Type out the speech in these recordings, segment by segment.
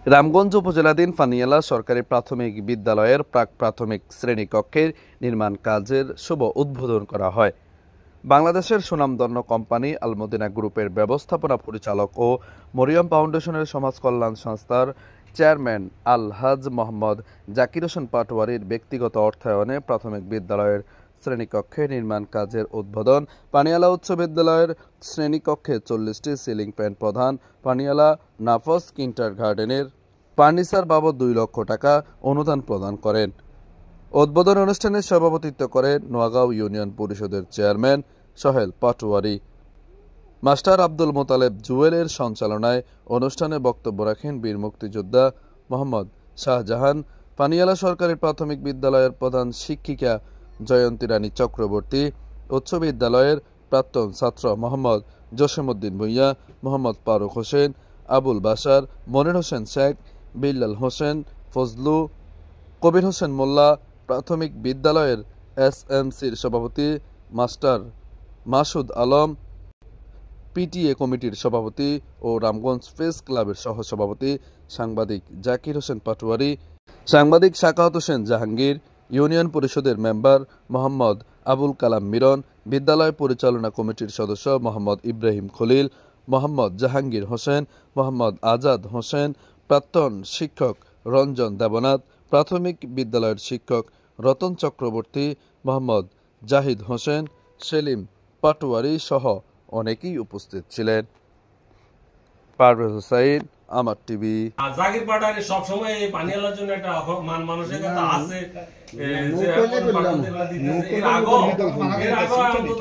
রামগঞ্জ উপজেলাধীন ফানিয়ালা সরকারি প্রাথমিক বিদ্যালয়ের প্রাক-প্রাথমিক শ্রেণীকক্ষের নির্মাণ কাজের শুভ উদ্বোধন করা হয়। বাংলাদেশের সুনামধন্য কোম্পানি আল-মদিনা গ্রুপের ব্যবস্থাপনা পরিচালক ও মরিয়ম ফাউন্ডেশনের সমাজ কল্যাণ সংস্থার চেয়ারম্যান আল-হাজ মোহাম্মদ জাকির হোসেন পাটোয়ারির ব্যক্তিগত অর্থায়নে প্রাথমিক বিদ্যালয়ের শ্রেণীকক্ষে নির্মাণ কাজের উদ্বোধন। পানিয়ালা উচ্চ বিদ্যালয়ের শ্রেণীকক্ষে 40টি সিলিং ফ্যান প্রদান। পানিয়ালা নাফস কিন্ডারগার্টেনের ফার্নিচার বাবদ 2 লক্ষ টাকা অনুদান প্রদান করেন। উদ্বোধন অনুষ্ঠানে সভাপতিত্ব করেন নোয়াগাঁও ইউনিয়ন পরিষদের চেয়ারম্যান সোহেল পাটোয়ারি। মাস্টার আব্দুল মোতালেব জুয়েলের সঞ্চালনায় অনুষ্ঠানে বক্তব্য রাখেন বীর মুক্তিযোদ্ধা মোহাম্মদ শাহজাহান। পানিয়ালা সরকারি প্রাথমিক বিদ্যালয়ের প্রধান শিক্ষিকা জয়ন্তী রানী চক্রবর্তী, উচ্চ বিদ্যালয়ের প্রাক্তন ছাত্র মোহাম্মদ জসিমউদ্দিন ভূঁইয়া, মোহাম্মদ ফারুক হোসেন, আবুল বাশার, মনির হোসেন শেখ, বিল্লাল হোসেন, ফজলু, কবির হোসেন মোল্লা, প্রাথমিক বিদ্যালয়ের এসএমসির সভাপতি মাস্টার মাসুদ আলম, পিটিএ কমিটির সভাপতি ও রামগঞ্জ প্রেস ক্লাবের সহসভাপতি সাংবাদিক জাকির হোসেন পাটোয়ারি, সাংবাদিক সাখাওয়াত হোসেন জাহাঙ্গীর, ইউনিয়ন পরিষদের মেম্বার মোহাম্মদ আবুল কালাম মিরন, বিদ্যালয় পরিচালনা কমিটির সদস্য মোহাম্মদ ইব্রাহিম খলিল, মোহাম্মদ জাহাঙ্গীর হোসেন, মোহাম্মদ আজাদ হোসেন, প্রাক্তন শিক্ষক রঞ্জন দেবনাথ, প্রাথমিক বিদ্যালয়ের শিক্ষক রতন চক্রবর্তী, মোহাম্মদ জাহিদ হোসেন, সেলিম পাটোয়ারি সহ অনেকেই উপস্থিত ছিলেন। পারভেজ হোসেন, আমার টিভি। জাকির পাটোয়ারি সবসময় এই পানিয়ালার জন্য একটা মান মানসিকতা আছে।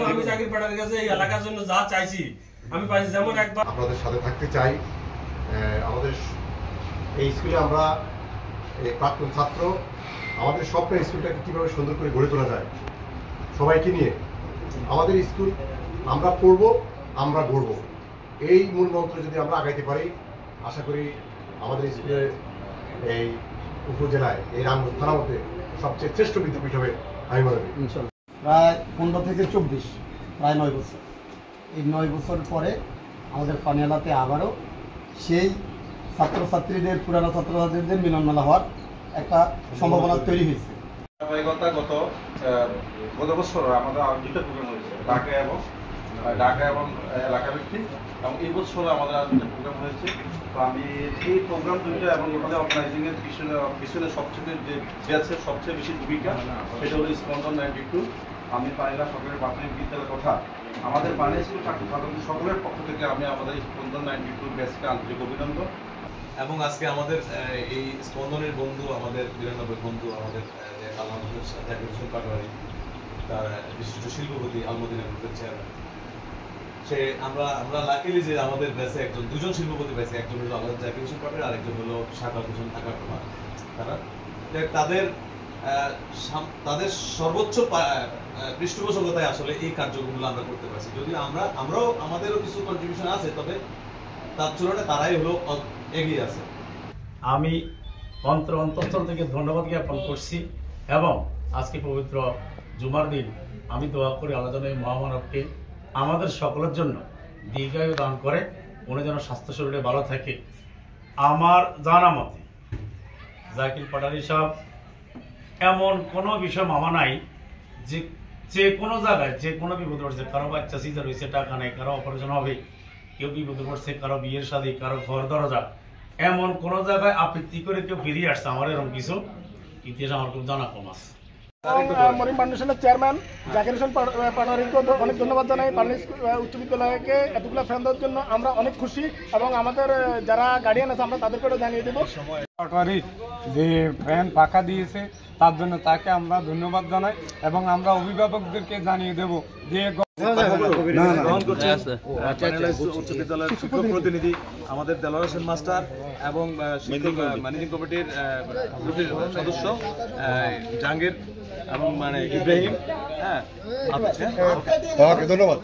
আমি জাকির পাটোয়ারির কাছে এই এলাকার জন্য যা চাইছি আমি পাইছি। যেমন একবার আপনাদের সাথে থাকতে চাই। আমাদের এই স্কুলে আমরা প্রাক্তন ছাত্র, আমাদের স্বপ্ন স্কুলটাকে কীভাবে সুন্দর করে গড়ে তোলা যায় সবাইকে নিয়ে। আমাদের স্কুল আমরা পড়ব, আমরা গড়ব, এই মূল মন্ত্র যদি আমরা আগাইতে পারি, আশা করি আমাদের স্কুলের এই উপজেলায় এই রামগঞ্জ থানার মধ্যে সবচেয়ে শ্রেষ্ঠ বিদ্যাপীঠ হবে আমি মনে করি। প্রায় 15 থেকে 24, প্রায় 9 বছর। এই 9 বছর পরে আমাদের পানিয়ালাতে আবারও সেই ছাত্রছাত্রীদের, পুরানো ছাত্রছাত্রীদের মিলন মেলা হওয়ার একটা সম্ভাবনা তৈরি হয়েছে। গত বছর আমাদের দুটো প্রোগ্রাম হয়েছে, ঢাকা এবং এলাকা ভিত্তিক, এবং এই বছর আমাদের আর দুটো প্রোগ্রাম হয়েছে। তো আমি এই প্রোগ্রাম দুইটা এবং ওখানে অর্গানাইজিং এর পিছনে সবচেয়ে বেশি ভূমিকা সেটা হলো স্পন্দন 92। আমি পানিয়ালা সরকারি প্রাথমিক বিদ্যালয়ের কথা আমাদের পানিয়া স্কুল ছাত্রছাত্রী সকলের পক্ষ থেকে আমি আমাদের স্পন্দন 92 ব্যাচকে আন্তরিক অভিনন্দন। এবং আজকে আমাদের এই স্পন্দনের বন্ধু, আমাদের 92 বন্ধু, আমাদের জাকির হোসেন পাটোয়ারি, তার বিশিষ্ট শিল্পপতি আল-মদিনা গ্রুপের চেয়ারম্যান। আমরা লাকিলি যে আমাদের ব্যাচে দুজন শিল্পপতি ব্যাচে, একজন হলো আমাদের জাকির হোসেন পাটোয়ারি, আরেকজন হলো সাখাওয়াত হোসেন ঢাকার প্রধান। তাদের সর্বোচ্চ পৃষ্ঠপোষকতায় আসলে এই কার্যক্রমগুলো আমরা করতে পারছি। যদি আমরাও আমাদেরও কিছু কন্ট্রিবিউশন আছে, তবে তার তুলনায় তারাই হলো এগিয়ে আছে। আমি অন্তঃস্থল থেকে ধন্যবাদ জ্ঞাপন করছি এবং আজকে পবিত্র জুমার দিন আমি দোয়া করি আল্লাহ যেন এই মহামানবকে আমাদের সকলের জন্য দীর্ঘায়ু দান করে, উনি যেন স্বাস্থ্য শরীরে ভালো থাকে। আমার জানা মতে জাকির পাটোয়ারি সাহেব এমন কোনো বিষয় মামা নাই যে কোনো জায়গায় যে কোনো বিপদ পড়ছে, কারো বাচ্চা সিজার হয়েছে, টাকা নেই, কারো অপারেশন হবে, কেউ বিপদে পড়ছে, কারো বিয়ের শাদী, কারো ঘর দরজা, এমন কোনো জায়গায় আপত্তি করে কেউ ফিরিয়ে আসছে আমার এরকম কিছু ইতিহাস আমার খুব জানা কম আছে। মরিয়ম ফাউন্ডেশনের চেয়ারম্যান জাকির হোসেন পাটোয়ারিকে অনেক ধন্যবাদ জানাই। পানিয়ালা উচ্চ বিদ্যালয়কে এতগুলো ফ্যান দেওয়ার জন্য আমরা অনেক খুশি এবং আমাদের যারা গার্ডিয়ান আছে আমরা তাদেরকেও জানিয়ে দেবো। পাটোয়ারি যে ফ্যান পাকা দিয়েছে তার জন্য তাকে আমরা ধন্যবাদ জানাই এবং আমরা অভিভাবকদেরকে জানিয়ে দেব যে উচ্চ বিদ্যালয়ের শিক্ষক প্রতিনিধি আমাদের দেলোয়ার হোসেন মাস্টার এবং ম্যানেজিং কমিটির সদস্য জাহাঙ্গীর এবং ইব্রাহিম। ধন্যবাদ।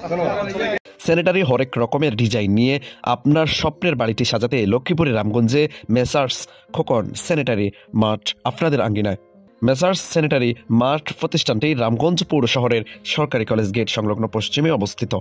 স্যানিটারি হরেক রকমের ডিজাইন নিয়ে আপনার স্বপ্নের বাড়িটি সাজাতে লক্ষ্মীপুরের রামগঞ্জে মেসার্স খোকন স্যানিটারি মার্ট আপনাদের আঙ্গিনায়। মেসার্স স্যানিটারি মার্ট প্রতিষ্ঠানটি রামগঞ্জ পৌর শহরের সরকারি কলেজ গেট সংলগ্ন পশ্চিমে অবস্থিত।